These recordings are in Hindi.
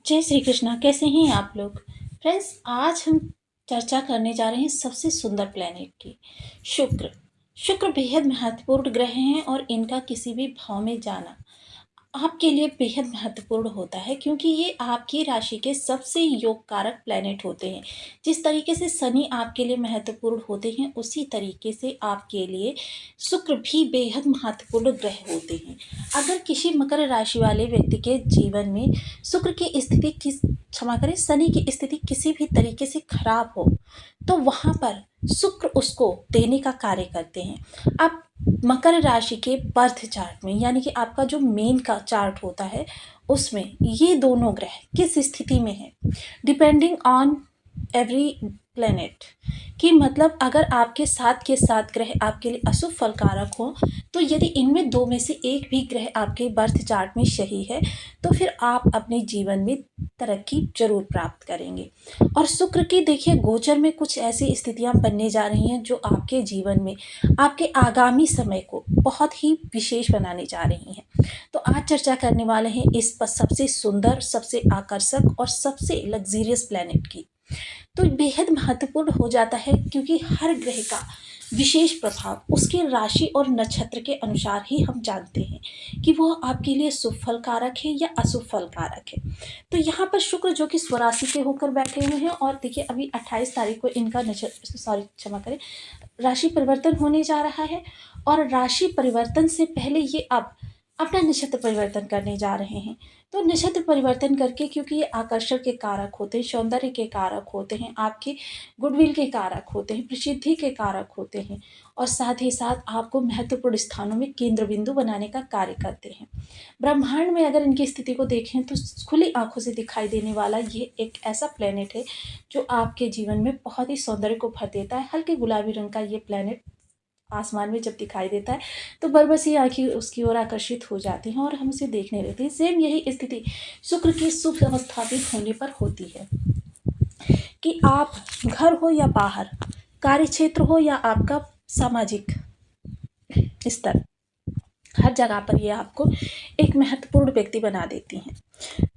जय श्री कृष्णा। कैसे हैं आप लोग फ्रेंड्स? आज हम चर्चा करने जा रहे हैं सबसे सुंदर प्लेनेट की, शुक्र। शुक्र बेहद महत्वपूर्ण ग्रह हैं और इनका किसी भी भाव में जाना आपके लिए बेहद महत्वपूर्ण होता है, क्योंकि ये आपकी राशि के सबसे योग कारक प्लैनेट होते हैं। जिस तरीके से शनि आपके लिए महत्वपूर्ण होते हैं, उसी तरीके से आपके लिए शुक्र भी बेहद महत्वपूर्ण ग्रह होते हैं। अगर किसी मकर राशि वाले व्यक्ति के जीवन में शुक्र की स्थिति क्षमा करें, शनि की स्थिति किसी भी तरीके से खराब हो, तो वहाँ पर शुक्र उसको देने का कार्य करते हैं। अब मकर राशि के बर्थ चार्ट में, यानी कि आपका जो मेन का चार्ट होता है, उसमें ये दोनों ग्रह किस स्थिति में है, डिपेंडिंग ऑन एवरी प्लेनेट कि मतलब अगर आपके साथ के साथ ग्रह आपके लिए अशुभ फलकारक हो, तो यदि इनमें दो में से एक भी ग्रह आपके बर्थ चार्ट में सही है, तो फिर आप अपने जीवन में तरक्की जरूर प्राप्त करेंगे। और शुक्र की देखिए गोचर में कुछ ऐसी स्थितियां बनने जा रही हैं जो आपके जीवन में आपके आगामी समय को बहुत ही विशेष बनाने जा रही हैं। तो आज चर्चा करने वाले हैं इस पर सबसे सुंदर, सबसे आकर्षक और सबसे लग्जरियस प्लैनेट की। तो बेहद महत्वपूर्ण हो जाता है, क्योंकि हर ग्रह का विशेष प्रभाव उसके राशि और नक्षत्र के अनुसार ही हम जानते हैं कि वो आपके लिए शुभ फल कारक है या अशुभ फल कारक है। तो यहाँ पर शुक्र जो कि स्वराशि के होकर बैठे हुए हैं, और देखिए अभी 28 तारीख को इनका क्षमा करें, राशि परिवर्तन होने जा रहा है। और राशि परिवर्तन से पहले ये अब अपना नक्षत्र परिवर्तन करने जा रहे हैं। तो नक्षत्र परिवर्तन करके, क्योंकि ये आकर्षण के कारक होते हैं, सौंदर्य के कारक होते हैं, आपके गुडविल के कारक होते हैं, प्रसिद्धि के कारक होते हैं, और साथ ही साथ आपको महत्वपूर्ण स्थानों में केंद्र बिंदु बनाने का कार्य करते हैं। ब्रह्मांड में अगर इनकी स्थिति को देखें तो खुली आंखों से दिखाई देने वाला ये एक ऐसा प्लेनेट है जो आपके जीवन में बहुत ही सौंदर्य को भर देता है। हल्के गुलाबी रंग का ये प्लेनेट आसमान में जब दिखाई देता है तो बरबसी आंखें उसकी ओर आकर्षित हो जाती हैं और हम उसे देखने लगते हैं। सेम यही स्थिति शुक्र के शुभ अवस्थापित होने पर होती है कि आप घर हो या बाहर, कार्य क्षेत्र हो या आपका सामाजिक स्तर, हर जगह पर ये आपको एक महत्वपूर्ण व्यक्ति बना देती हैं।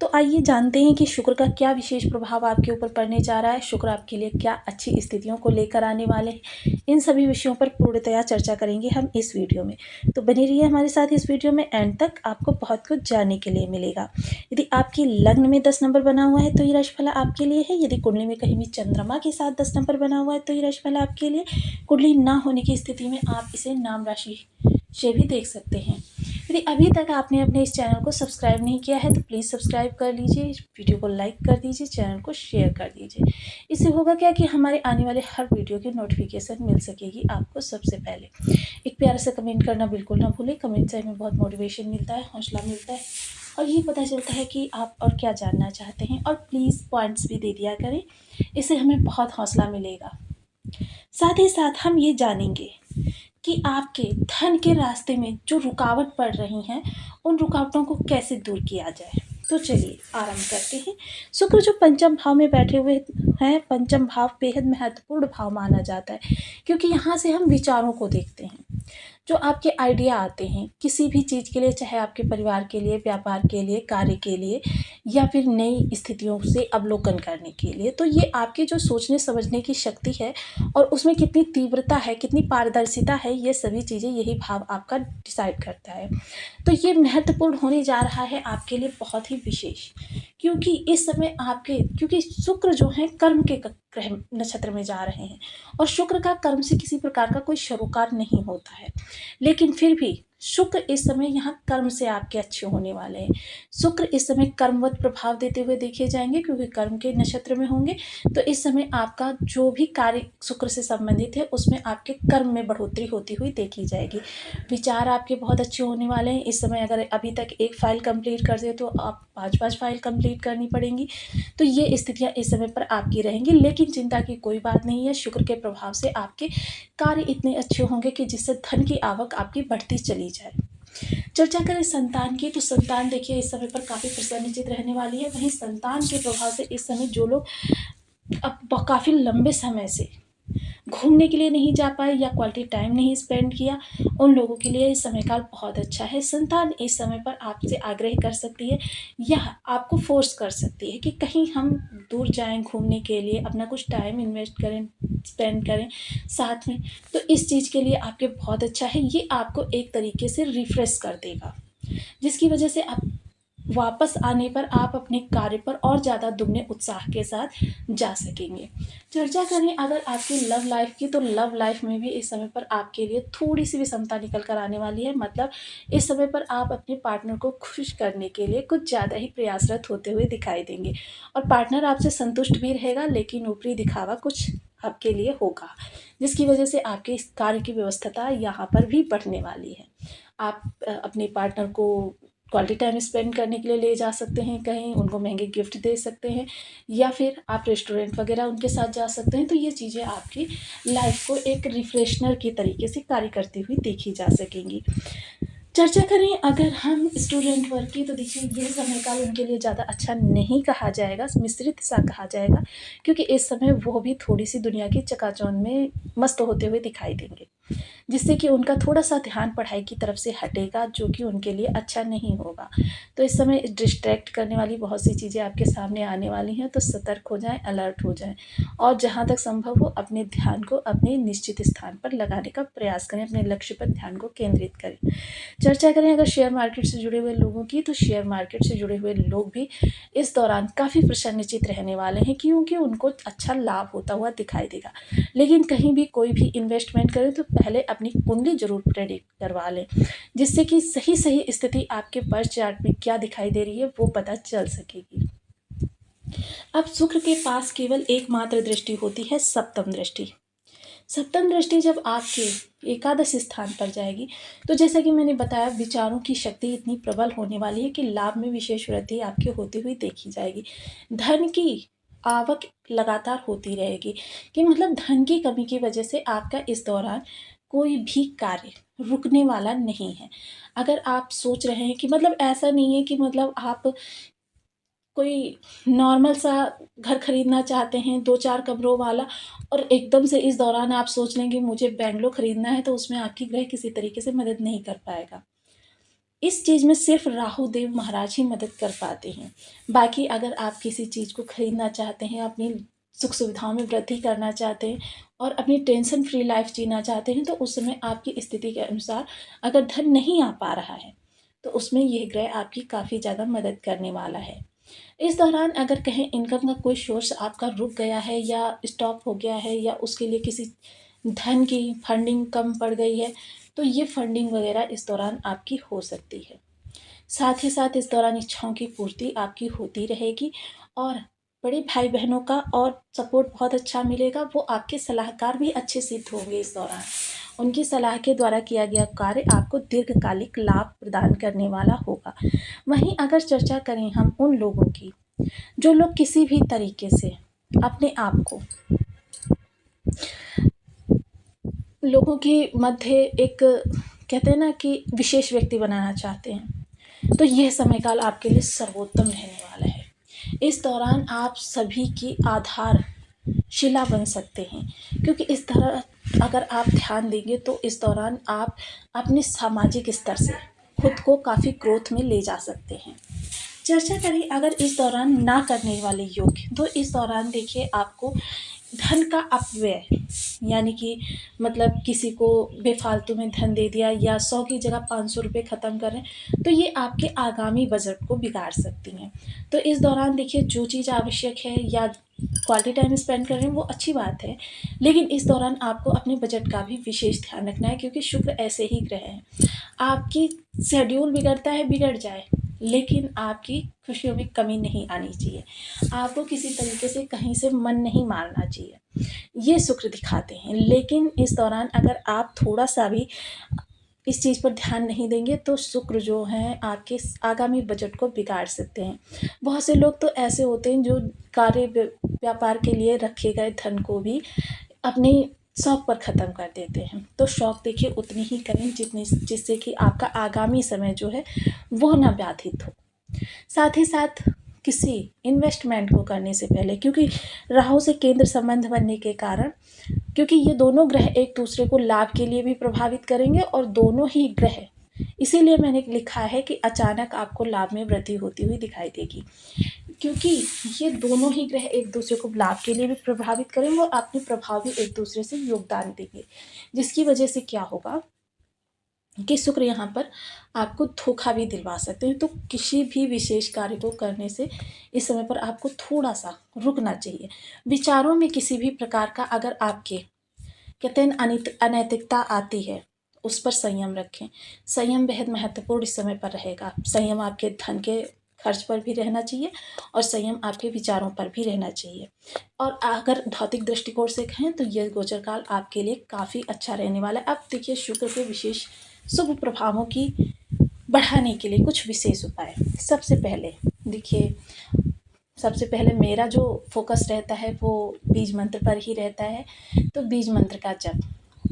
तो आइए जानते हैं कि शुक्र का क्या विशेष प्रभाव आपके ऊपर पड़ने जा रहा है, शुक्र आपके लिए क्या अच्छी स्थितियों को लेकर आने वाले हैं। इन सभी विषयों पर पूर्णतया चर्चा करेंगे हम इस वीडियो में। तो बने रहिए हमारे साथ इस वीडियो में, एंड तक आपको बहुत कुछ जानने के लिए मिलेगा। यदि आपकी लग्न में 10 नंबर बना हुआ है तो ये राशिफल आपके लिए है। यदि कुंडली में कहीं भी चंद्रमा के साथ 10 नंबर बना हुआ है तो ये राशिफल आपके लिए। कुंडली ना होने की स्थिति में आप इसे नाम राशि से भी देख सकते हैं। यदि अभी तक आपने अपने इस चैनल को सब्सक्राइब नहीं किया है तो प्लीज़ सब्सक्राइब कर लीजिए, वीडियो को लाइक कर दीजिए, चैनल को शेयर कर दीजिए। इससे होगा क्या कि हमारे आने वाले हर वीडियो की नोटिफिकेशन मिल सकेगी आपको सबसे पहले। एक प्यारा सा कमेंट करना बिल्कुल ना भूलें, कमेंट से हमें बहुत मोटिवेशन मिलता है, हौसला मिलता है, और ये पता चलता है कि आप और क्या जानना चाहते हैं। और प्लीज़ पॉइंट्स भी दे दिया करें, इससे हमें बहुत हौसला मिलेगा। साथ ही साथ हम ये जानेंगे कि आपके धन के रास्ते में जो रुकावट पड़ रही हैं, उन रुकावटों को कैसे दूर किया जाए। तो चलिए आरंभ करते हैं। शुक्र जो पंचम भाव में बैठे हुए हैं, पंचम भाव बेहद महत्वपूर्ण भाव माना जाता है, क्योंकि यहाँ से हम विचारों को देखते हैं, जो आपके आइडिया आते हैं किसी भी चीज़ के लिए, चाहे आपके परिवार के लिए, व्यापार के लिए, कार्य के लिए, या फिर नई स्थितियों से अवलोकन करने के लिए। तो ये आपके जो सोचने समझने की शक्ति है और उसमें कितनी तीव्रता है, कितनी पारदर्शिता है, ये सभी चीज़ें यही भाव आपका डिसाइड करता है। तो ये महत्वपूर्ण होने जा रहा है आपके लिए बहुत ही विशेष, क्योंकि इस समय क्योंकि शुक्र जो है कर्म के ग्रह नक्षत्र में जा रहे हैं, और शुक्र का कर्म से किसी प्रकार का कोई सरोकार नहीं होता है, लेकिन फिर भी शुक्र इस समय यहाँ कर्म से आपके अच्छे होने वाले हैं। शुक्र इस समय कर्मवत प्रभाव देते हुए देखे जाएंगे, क्योंकि कर्म के नक्षत्र में होंगे। तो इस समय आपका जो भी कार्य शुक्र से संबंधित है उसमें आपके कर्म में बढ़ोतरी होती हुई देखी जाएगी। विचार आपके बहुत अच्छे होने वाले हैं। इस समय अगर अभी तक एक फाइल कंप्लीट कर दे तो आप 5 फाइल कंप्लीट करनी पड़ेंगी। तो ये स्थितियाँ इस समय पर आपकी रहेंगी, लेकिन चिंता की कोई बात नहीं है। शुक्र के प्रभाव से आपके कार्य इतने अच्छे होंगे कि जिससे धन की आवक आपकी बढ़ती चली जाए। चर्चा करें संतान की, तो संतान देखिए इस समय पर काफ़ी प्रसन्नचित रहने वाली है। वहीं संतान के प्रभाव से इस समय जो लोग अब काफ़ी लंबे समय से घूमने के लिए नहीं जा पाए या क्वालिटी टाइम नहीं स्पेंड किया, उन लोगों के लिए इस समय काल बहुत अच्छा है। संतान इस समय पर आपसे आग्रह कर सकती है या आपको फ़ोर्स कर सकती है कि कहीं हम दूर जाएँ घूमने के लिए, अपना कुछ टाइम इन्वेस्ट करें, स्पेंड करें साथ में। तो इस चीज़ के लिए आपके बहुत अच्छा है, ये आपको एक तरीके से रिफ्रेश कर देगा, जिसकी वजह से आप वापस आने पर आप अपने कार्य पर और ज़्यादा दुगने उत्साह के साथ जा सकेंगे। चर्चा करें अगर आपकी लव लाइफ़ की, तो लव लाइफ़ में भी इस समय पर आपके लिए थोड़ी-सी विषमता निकल कर आने वाली है। मतलब इस समय पर आप अपने पार्टनर को खुश करने के लिए कुछ ज़्यादा ही प्रयासरत होते हुए दिखाई देंगे और पार्टनर आपसे संतुष्ट भी रहेगा, लेकिन ऊपरी दिखावा कुछ आपके लिए होगा, जिसकी वजह से आपके इस कार्य की व्यवस्थता यहाँ पर भी बढ़ने वाली है। आप अपने पार्टनर को क्वालिटी टाइम स्पेंड करने के लिए ले जा सकते हैं कहीं, उनको महँगे गिफ्ट दे सकते हैं या फिर आप रेस्टोरेंट वगैरह उनके साथ जा सकते हैं। तो ये चीज़ें आपकी लाइफ़ को एक रिफ्रेशनर के तरीके से कार्य करती हुई देखी जा सकेंगी। चर्चा करें अगर हम स्टूडेंट वर्ग की, तो देखिए यह समय काल उनके लिए ज़्यादा अच्छा नहीं कहा जाएगा, मिश्रित सा कहा जाएगा, क्योंकि इस समय वो भी थोड़ी-सी दुनिया की चकाचौंध में मस्त होते हुए दिखाई देंगे, जिससे कि उनका थोड़ा-सा ध्यान पढ़ाई की तरफ से हटेगा, जो कि उनके लिए अच्छा नहीं होगा। तो इस समय डिस्ट्रैक्ट करने वाली बहुत सी चीज़ें आपके सामने आने वाली हैं, तो सतर्क हो जाएँ, अलर्ट हो जाएँ और जहाँ तक संभव हो अपने ध्यान को अपने निश्चित स्थान पर लगाने का प्रयास करें, अपने लक्ष्य पर ध्यान को केंद्रित करें। चर्चा करें अगर शेयर मार्केट से जुड़े हुए लोगों की, तो शेयर मार्केट से जुड़े हुए लोग भी इस दौरान काफ़ी प्रसन्नचित्त रहने वाले हैं, क्योंकि उनको अच्छा लाभ होता हुआ दिखाई देगा। लेकिन कहीं भी कोई भी इन्वेस्टमेंट करें तो पहले अपनी कुंडली ज़रूर प्रेडिक्ट करवा लें, जिससे कि सही स्थिति आपके बर्थ चार्ट में क्या दिखाई दे रही है वो पता चल सकेगी। अब शुक्र के पास केवल एकमात्र दृष्टि होती है, सप्तम दृष्टि। सप्तम दृष्टि जब आपके एकादश स्थान पर जाएगी, तो जैसा कि मैंने बताया विचारों की शक्ति इतनी प्रबल होने वाली है कि लाभ में विशेष वृद्धि आपके होती हुई देखी जाएगी। धन की आवक लगातार होती रहेगी, कि मतलब धन की कमी की वजह से आपका इस दौरान कोई भी कार्य रुकने वाला नहीं है। अगर आप सोच रहे हैं कि मतलब ऐसा नहीं है कि मतलब आप कोई नॉर्मल सा घर खरीदना चाहते हैं 2-4 कमरों वाला, और एकदम से इस दौरान आप सोच लें कि मुझे बंगलो खरीदना है, तो उसमें आपकी ग्रह किसी तरीके से मदद नहीं कर पाएगा। इस चीज़ में सिर्फ राहु देव महाराज ही मदद कर पाते हैं। बाकी अगर आप किसी चीज़ को खरीदना चाहते हैं, अपनी सुख सुविधाओं में वृद्धि करना चाहते हैं और अपनी टेंशन फ्री लाइफ जीना चाहते हैं, तो उस समय आपकी स्थिति के अनुसार अगर धन नहीं आ पा रहा है, तो उसमें यह ग्रह आपकी काफ़ी ज़्यादा मदद करने वाला है। इस दौरान अगर कहें इनकम का कोई सोर्स आपका रुक गया है या स्टॉप हो गया है, या उसके लिए किसी धन की फंडिंग कम पड़ गई है, तो ये फंडिंग वगैरह इस दौरान आपकी हो सकती है। साथ ही साथ इस दौरान इच्छाओं की पूर्ति आपकी होती रहेगी और बड़े भाई बहनों का और सपोर्ट बहुत अच्छा मिलेगा। वो आपके सलाहकार भी अच्छे सिद्ध होंगे इस दौरान। उनकी सलाह के द्वारा किया गया कार्य आपको दीर्घकालिक लाभ प्रदान करने वाला होगा। वहीं अगर चर्चा करें हम उन लोगों की, जो लोग किसी भी तरीके से अपने आप को लोगों के मध्य एक कहते हैं ना कि विशेष व्यक्ति बनाना चाहते हैं, तो यह समय काल आपके लिए सर्वोत्तम रहने वाला है। इस दौरान आप सभी की आधारशिला बन सकते हैं, क्योंकि इस तरह अगर आप ध्यान देंगे तो इस दौरान आप अपने सामाजिक स्तर से खुद को काफ़ी ग्रोथ में ले जा सकते हैं। चर्चा करें अगर इस दौरान ना करने वाले योग, तो इस दौरान देखिए आपको धन का अपव्यय, यानी कि मतलब किसी को बेफालतू में धन दे दिया या 100 की जगह 500 रुपये ख़त्म कर रहे हैं, तो ये आपके आगामी बजट को बिगाड़ सकती हैं। तो इस दौरान देखिए जो चीज़ आवश्यक है या क्वालिटी टाइम स्पेंड कर रहे हैं वो अच्छी बात है, लेकिन इस दौरान आपको अपने बजट का भी विशेष ध्यान रखना है, क्योंकि शुक्र ऐसे ही ग्रह हैं। आपकी शेड्यूल बिगड़ता है, बिगड़ जाए, लेकिन आपकी खुशियों में कमी नहीं आनी चाहिए। आपको किसी तरीके से कहीं से मन नहीं मारना चाहिए, ये शुक्र दिखाते हैं। लेकिन इस दौरान अगर आप थोड़ा-सा भी इस चीज़ पर ध्यान नहीं देंगे, तो शुक्र जो हैं आपके आगामी बजट को बिगाड़ सकते हैं। बहुत से लोग तो ऐसे होते हैं जो कार्य व्यापार के लिए रखे गए धन को भी अपने शौक पर ख़त्म कर देते हैं। तो शौक देखिए उतनी ही करें जिससे कि आपका आगामी समय जो है वो ना बाधित हो। साथ ही साथ किसी इन्वेस्टमेंट को करने से पहले, क्योंकि राहु से केंद्र संबंध बनने के कारण, क्योंकि ये दोनों ग्रह एक दूसरे को लाभ के लिए भी प्रभावित करेंगे और दोनों ही ग्रह, इसीलिए मैंने लिखा है कि अचानक आपको लाभ में वृद्धि होती हुई दिखाई देगी, क्योंकि ये दोनों ही ग्रह एक दूसरे को लाभ के लिए भी प्रभावित करेंगे और अपने प्रभाव भी एक दूसरे से योगदान देंगे, जिसकी वजह से क्या होगा कि शुक्र यहाँ पर आपको धोखा भी दिलवा सकते हैं। तो किसी भी विशेष कार्य को करने से इस समय पर आपको थोड़ा सा रुकना चाहिए। विचारों में किसी भी प्रकार का अगर आपके कहते हैं अनैतिकता आती है, उस पर संयम रखें। संयम बेहद महत्वपूर्ण इस समय पर रहेगा। संयम आपके धन के खर्च पर भी रहना चाहिए और संयम आपके विचारों पर भी रहना चाहिए। और अगर भौतिक दृष्टिकोण से कहें तो यह गोचर काल आपके लिए काफ़ी अच्छा रहने वाला है। अब देखिए शुक्र के विशेष शुभ प्रभावों की बढ़ाने के लिए कुछ विशेष उपाय। सबसे पहले मेरा जो फोकस रहता है वो बीज मंत्र पर ही रहता है। तो बीज मंत्र का जप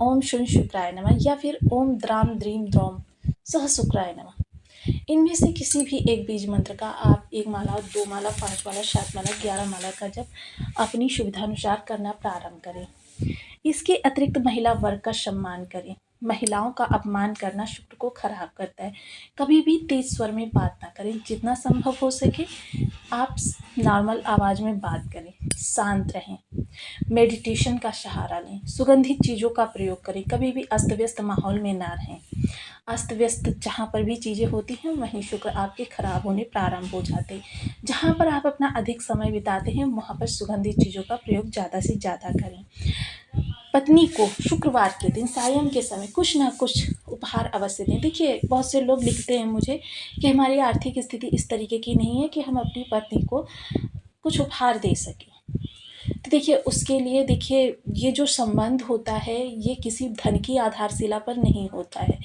ओम शुन शुक्राय नमः या फिर ओम द्राम द्रीम द्रौम सह शुक्राय नमः, इनमें से किसी भी एक बीज मंत्र का आप 1 माला, 2 माला, 5 माला, 7 माला, 11 माला का जप अपनी सुविधानुसार करना प्रारंभ करें। इसके अतिरिक्त महिला वर्ग का सम्मान करें। महिलाओं का अपमान करना शुक्र को खराब करता है। कभी भी तेज स्वर में बात ना करें। जितना संभव हो सके आप नॉर्मल आवाज़ में बात करें। शांत रहें। मेडिटेशन का सहारा लें। सुगंधित चीज़ों का प्रयोग करें। कभी भी अस्त व्यस्त माहौल में ना रहें। अस्त व्यस्त जहाँ पर भी चीज़ें होती हैं वहीं शुक्र आपके खराब होने प्रारंभ हो जाते हैं। जहाँ पर आप अपना अधिक समय बिताते हैं वहाँ पर सुगंधित चीज़ों का प्रयोग ज़्यादा से ज़्यादा करें। पत्नी को शुक्रवार के दिन सायं के समय कुछ ना कुछ उपहार अवश्य दें। देखिए बहुत से लोग लिखते हैं मुझे कि हमारी आर्थिक स्थिति इस तरीके की नहीं है कि हम अपनी पत्नी को कुछ उपहार दे सकें। तो देखिए उसके लिए देखिए ये जो संबंध होता है ये किसी धन की आधारशिला पर नहीं होता है।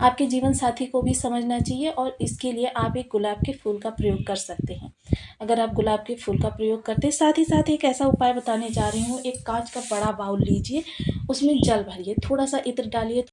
आपके जीवन साथी को भी समझना चाहिए और इसके लिए आप एक गुलाब के फूल का प्रयोग कर सकते हैं। अगर आप गुलाब के फूल का प्रयोग करते हैं, साथ ही साथ एक ऐसा उपाय बताने जा रही हूँ। एक कांच का बड़ा बाउल लीजिए, उसमें जल भरिए, थोड़ा सा इत्र डालिए।